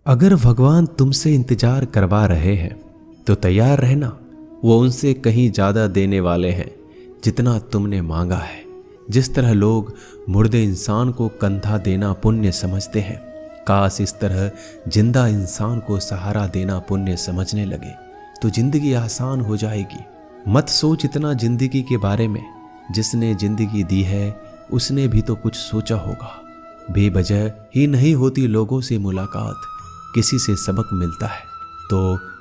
अगर भगवान तुमसे इंतजार करवा रहे हैं तो तैयार रहना। वो उनसे कहीं ज़्यादा देने वाले हैं जितना तुमने मांगा है। जिस तरह लोग मुर्दे इंसान को कंधा देना पुण्य समझते हैं, काश इस तरह जिंदा इंसान को सहारा देना पुण्य समझने लगे तो जिंदगी आसान हो जाएगी। मत सोच इतना जिंदगी के बारे में। जिसने जिंदगी दी है उसने भी तो कुछ सोचा होगा। बेवजह ही नहीं होती लोगों से मुलाकात, किसी से सबक मिलता है तो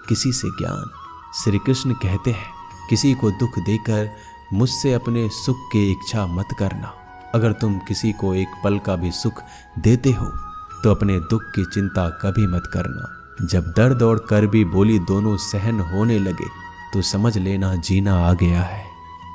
किसी से ज्ञान। श्री कृष्ण कहते हैं, किसी को दुख देकर मुझसे अपने सुख की इच्छा मत करना। अगर तुम किसी को एक पल का भी सुख देते हो तो अपने दुख की चिंता कभी मत करना। जब दर्द और कर्बी बोली दोनों सहन होने लगे तो समझ लेना जीना आ गया है।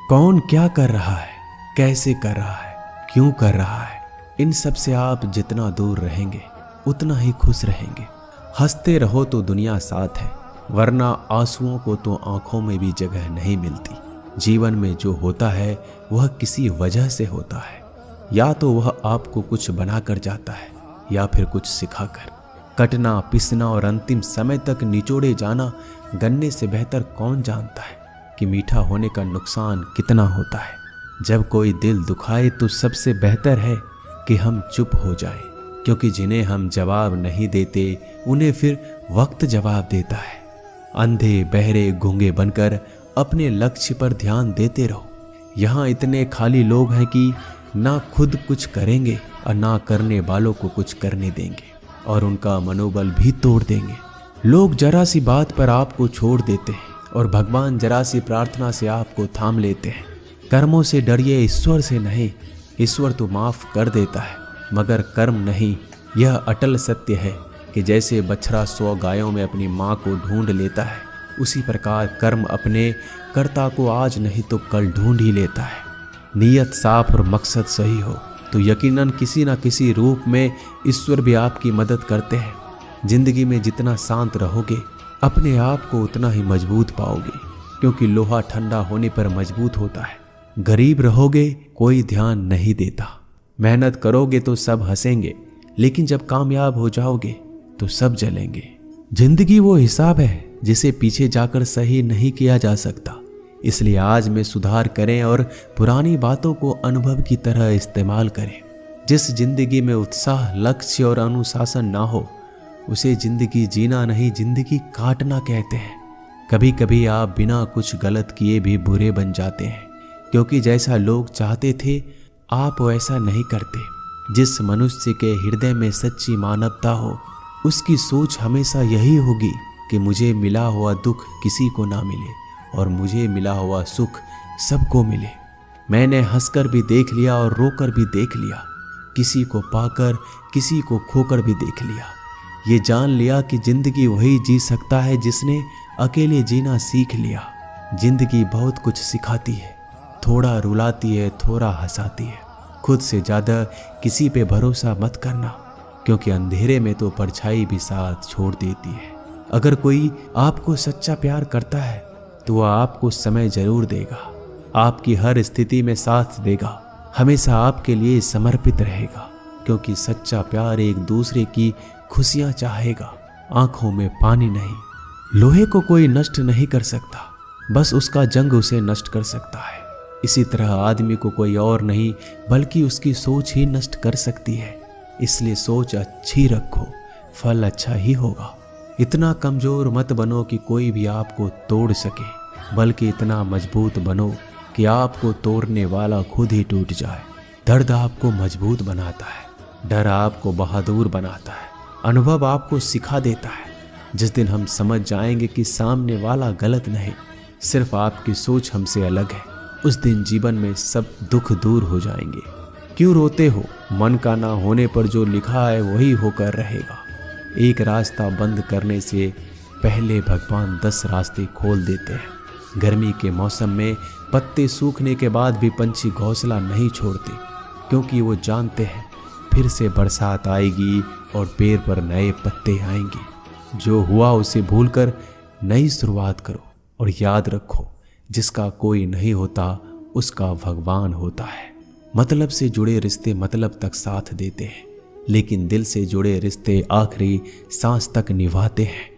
कौन क्या कर रहा है, कैसे कर रहा है, क्यों कर रहा है, इन सब से आप जितना दूर रहेंगे उतना ही खुश रहेंगे। हंसते रहो तो दुनिया साथ है, वरना आंसुओं को तो आंखों में भी जगह नहीं मिलती। जीवन में जो होता है वह किसी वजह से होता है। या तो वह आपको कुछ बनाकर जाता है या फिर कुछ सिखाकर। कटना, पिसना और अंतिम समय तक निचोड़े जाना गन्ने से बेहतर कौन जानता है कि मीठा होने का नुकसान कितना होता है। जब कोई दिल दुखाए तो सबसे बेहतर है कि हम चुप हो जाएं, क्योंकि जिन्हें हम जवाब नहीं देते उन्हें फिर वक्त जवाब देता है। अंधे बहरे गूंगे बनकर अपने लक्ष्य पर ध्यान देते रहो। यहाँ इतने खाली लोग हैं कि ना खुद कुछ करेंगे और ना करने वालों को कुछ करने देंगे और उनका मनोबल भी तोड़ देंगे। लोग जरा सी बात पर आपको छोड़ देते हैं और भगवान जरा सी प्रार्थना से आपको थाम लेते हैं। कर्मों से डरिए, ईश्वर से नहीं। ईश्वर तो माफ कर देता है मगर कर्म नहीं। यह अटल सत्य है कि जैसे बछड़ा 100 गायों में अपनी माँ को ढूंढ लेता है, उसी प्रकार कर्म अपने कर्ता को आज नहीं तो कल ढूंढ ही लेता है। नीयत साफ और मकसद सही हो तो यकीनन किसी न किसी रूप में ईश्वर भी आपकी मदद करते हैं। जिंदगी में जितना शांत रहोगे अपने आप को उतना ही मजबूत पाओगे, क्योंकि लोहा ठंडा होने पर मजबूत होता है। गरीब रहोगे कोई ध्यान नहीं देता। मेहनत करोगे तो सब हंसेंगे, लेकिन जब कामयाब हो जाओगे तो सब जलेंगे। जिंदगी वो हिसाब है जिसे पीछे जाकर सही नहीं किया जा सकता। इसलिए आज में सुधार करें और पुरानी बातों को अनुभव की तरह इस्तेमाल करें। जिस जिंदगी में उत्साह, लक्ष्य और अनुशासन ना हो उसे जिंदगी जीना नहीं, जिंदगी काटना कहते हैं। कभी कभी आप बिना कुछ गलत किए भी बुरे बन जाते हैं, क्योंकि जैसा लोग चाहते थे आप वैसा नहीं करते। जिस मनुष्य के हृदय में सच्ची मानवता हो उसकी सोच हमेशा यही होगी कि मुझे मिला हुआ दुख किसी को ना मिले और मुझे मिला हुआ सुख सबको मिले। मैंने हंसकर भी देख लिया और रोकर भी देख लिया, किसी को पाकर किसी को खोकर भी देख लिया। ये जान लिया कि जिंदगी वही जी सकता है जिसने अकेले जीना सीख लिया। जिंदगी बहुत कुछ सिखाती है, थोड़ा रुलाती है, थोड़ा हंसाती है। खुद से ज़्यादा किसी पे भरोसा मत करना, क्योंकि अंधेरे में तो परछाई भी साथ छोड़ देती है। अगर कोई आपको सच्चा प्यार करता है तो वह आपको समय जरूर देगा, आपकी हर स्थिति में साथ देगा, हमेशा आपके लिए समर्पित रहेगा। क्योंकि सच्चा प्यार एक दूसरे की खुशियाँ चाहेगा, आंखों में पानी नहीं। लोहे को कोई नष्ट नहीं कर सकता, बस उसका जंग उसे नष्ट कर सकता है। इसी तरह आदमी को कोई और नहीं बल्कि उसकी सोच ही नष्ट कर सकती है। इसलिए सोच अच्छी रखो, फल अच्छा ही होगा। इतना कमजोर मत बनो कि कोई भी आपको तोड़ सके, बल्कि इतना मजबूत बनो कि आपको तोड़ने वाला खुद ही टूट जाए। दर्द आपको मजबूत बनाता है, डर आपको बहादुर बनाता है, अनुभव आपको सिखा देता है। जिस दिन हम समझ जाएंगे कि सामने वाला गलत नहीं, सिर्फ आपकी सोच हमसे अलग है, उस दिन जीवन में सब दुख दूर हो जाएंगे। क्यों रोते हो? मन का ना होने पर जो लिखा है वही होकर रहेगा। एक रास्ता बंद करने से पहले भगवान 10 रास्ते खोल देते हैं। गर्मी के मौसम में पत्ते सूखने के बाद भी पंछी घोंसला नहीं छोड़ते, क्योंकि वो जानते हैं फिर से बरसात आएगी और पेड़ पर नए पत्ते आएंगे। जो हुआ उसे भूलकर नई शुरुआत करो और याद रखो, जिसका कोई नहीं होता उसका भगवान होता है। मतलब से जुड़े रिश्ते मतलब तक साथ देते हैं, लेकिन दिल से जुड़े रिश्ते आखिरी सांस तक निभाते हैं।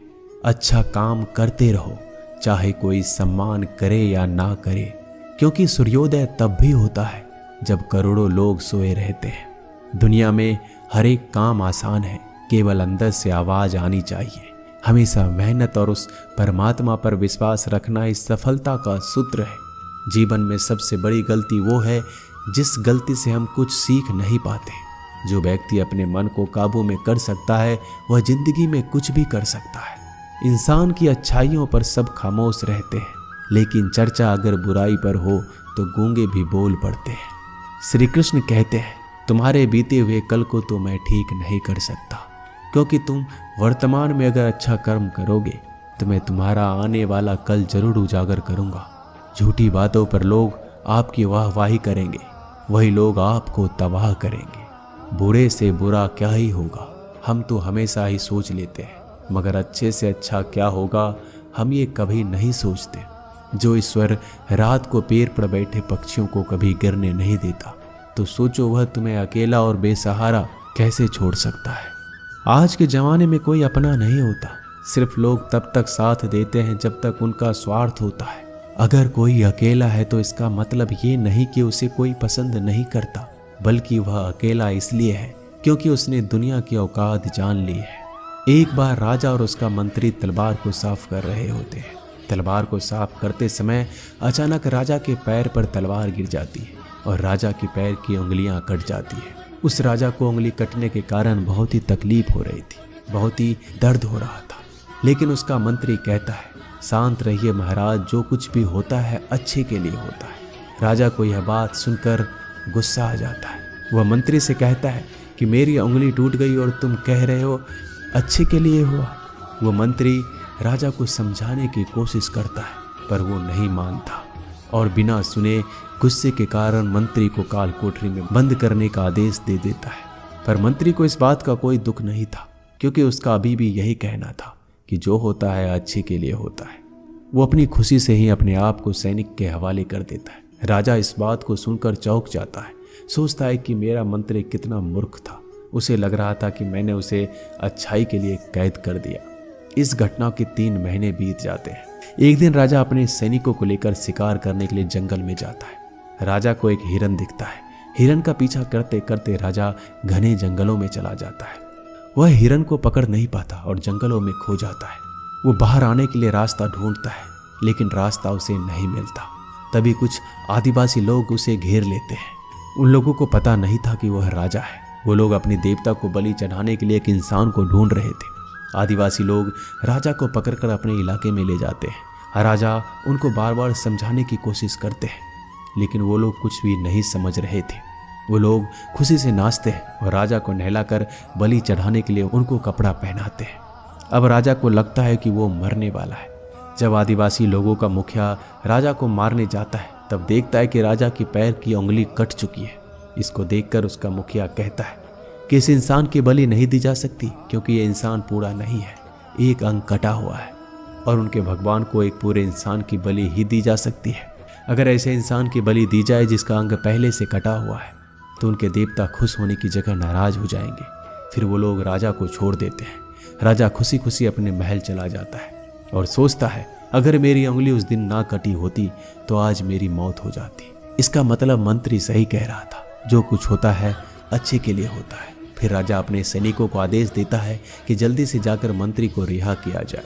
अच्छा काम करते रहो, चाहे कोई सम्मान करे या ना करे, क्योंकि सूर्योदय तब भी होता है जब करोड़ों लोग सोए रहते हैं। दुनिया में हर एक काम आसान है, केवल अंदर से आवाज आनी चाहिए। हमेशा मेहनत और उस परमात्मा पर विश्वास रखना इस सफलता का सूत्र है। जीवन में सबसे बड़ी गलती वो है जिस गलती से हम कुछ सीख नहीं पाते। जो व्यक्ति अपने मन को काबू में कर सकता है वह जिंदगी में कुछ भी कर सकता है। इंसान की अच्छाइयों पर सब खामोश रहते हैं, लेकिन चर्चा अगर बुराई पर हो तो गूंगे भी बोल पड़ते हैं। श्री कृष्ण कहते हैं, तुम्हारे बीते हुए कल को तो मैं ठीक नहीं कर सकता, क्योंकि तुम वर्तमान में अगर अच्छा कर्म करोगे तो मैं तुम्हारा आने वाला कल जरूर उजागर करूंगा। झूठी बातों पर लोग आपकी वाहवाही करेंगे, वही लोग आपको तबाह करेंगे। बुरे से बुरा क्या ही होगा, हम तो हमेशा ही सोच लेते हैं, मगर अच्छे से अच्छा क्या होगा हम ये कभी नहीं सोचते। जो ईश्वर रात को पेड़ पर बैठे पक्षियों को कभी गिरने नहीं देता, तो सोचो वह तुम्हें अकेला और बेसहारा कैसे छोड़ सकता है। आज के ज़माने में कोई अपना नहीं होता, सिर्फ लोग तब तक साथ देते हैं जब तक उनका स्वार्थ होता है। अगर कोई अकेला है तो इसका मतलब ये नहीं कि उसे कोई पसंद नहीं करता, बल्कि वह अकेला इसलिए है क्योंकि उसने दुनिया की औकात जान ली है। एक बार राजा और उसका मंत्री तलवार को साफ कर रहे होते हैं। तलवार को साफ करते समय अचानक राजा के पैर पर तलवार गिर जाती है और राजा की पैर की उंगलियां कट जाती है। उस राजा को उंगली कटने के कारण बहुत ही तकलीफ हो रही थी, बहुत ही दर्द हो रहा था। लेकिन उसका मंत्री कहता है, शांत रहिए महाराज, जो कुछ भी होता है अच्छे के लिए होता है। राजा को यह बात सुनकर गुस्सा आ जाता है। वह मंत्री से कहता है कि मेरी उंगली टूट गई और तुम कह रहे हो अच्छे के लिए हुआ। वह मंत्री राजा को समझाने की कोशिश करता है, पर वो नहीं मानता और बिना सुने गुस्से के कारण मंत्री को काल कोठरी में बंद करने का आदेश दे देता है। पर मंत्री को इस बात का कोई दुख नहीं था, क्योंकि उसका अभी भी यही कहना था कि जो होता है अच्छे के लिए होता है। वो अपनी खुशी से ही अपने आप को सैनिक के हवाले कर देता है। राजा इस बात को सुनकर चौंक जाता है, सोचता है कि मेरा मंत्री कितना मूर्ख था। उसे लग रहा था कि मैंने उसे अच्छाई के लिए कैद कर दिया। इस घटना के 3 महीने बीत जाते हैं। एक दिन राजा अपने सैनिकों को लेकर शिकार करने के लिए जंगल में जाता है। राजा को एक हिरन दिखता है। हिरन का पीछा करते करते राजा घने जंगलों में चला जाता है। वह हिरन को पकड़ नहीं पाता और जंगलों में खो जाता है। वो बाहर आने के लिए रास्ता ढूंढता है, लेकिन रास्ता उसे नहीं मिलता। तभी कुछ आदिवासी लोग उसे घेर लेते हैं। उन लोगों को पता नहीं था कि वह राजा है। वो लोग अपने देवता को बलि चढ़ाने के लिए एक इंसान को ढूंढ रहे थे। आदिवासी लोग राजा को पकड़कर अपने इलाके में ले जाते हैं। राजा उनको बार बार समझाने की कोशिश करते हैं, लेकिन वो लोग कुछ भी नहीं समझ रहे थे। वो लोग खुशी से नाचते हैं और राजा को नहलाकर बलि चढ़ाने के लिए उनको कपड़ा पहनाते हैं। अब राजा को लगता है कि वो मरने वाला है। जब आदिवासी लोगों का मुखिया राजा को मारने जाता है, तब देखता है कि राजा की पैर की उंगली कट चुकी है। इसको देखकर उसका मुखिया कहता है कि इस इंसान की बलि नहीं दी जा सकती, क्योंकि ये इंसान पूरा नहीं है, एक अंग कटा हुआ है, और उनके भगवान को एक पूरे इंसान की बलि ही दी जा सकती है। अगर ऐसे इंसान की बलि दी जाए जिसका अंग पहले से कटा हुआ है, तो उनके देवता खुश होने की जगह नाराज हो जाएंगे। फिर वो लोग राजा को छोड़ देते हैं। राजा खुशी खुशी अपने महल चला जाता है और सोचता है, अगर मेरी उंगली उस दिन ना कटी होती तो आज मेरी मौत हो जाती। इसका मतलब मंत्री सही कह रहा था, जो कुछ होता है अच्छे के लिए होता है। फिर राजा अपने सैनिकों को आदेश देता है कि जल्दी से जाकर मंत्री को रिहा किया जाए।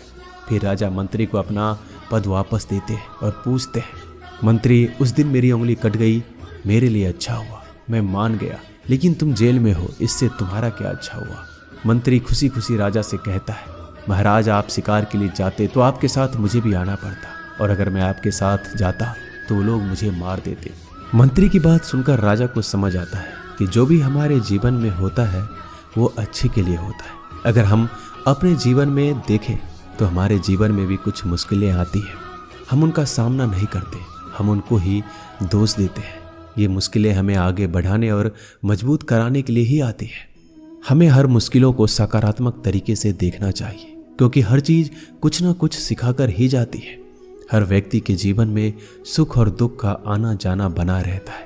फिर राजा मंत्री को अपना पद वापस देते हैं और पूछते हैं, मंत्री, उस दिन मेरी उंगली कट गई, मेरे लिए अच्छा हुआ, मैं मान गया, लेकिन तुम जेल में हो, इससे तुम्हारा क्या अच्छा हुआ। मंत्री खुशी खुशी राजा से कहता है, महाराज, आप शिकार के लिए जाते तो आपके साथ मुझे भी आना पड़ता, और अगर मैं आपके साथ जाता तो वो लोग मुझे मार देते। मंत्री की बात सुनकर राजा को समझ आता है कि जो भी हमारे जीवन में होता है वो अच्छे के लिए होता है। अगर हम अपने जीवन में देखें तो हमारे जीवन में भी कुछ मुश्किलें आती हैं। हम उनका सामना नहीं करते, हम उनको ही दोष देते हैं। ये मुश्किलें हमें आगे बढ़ाने और मजबूत कराने के लिए ही आती हैं। हमें हर मुश्किलों को सकारात्मक तरीके से देखना चाहिए, क्योंकि हर चीज़ कुछ ना कुछ सिखाकर ही जाती है। हर व्यक्ति के जीवन में सुख और दुख का आना जाना बना रहता है।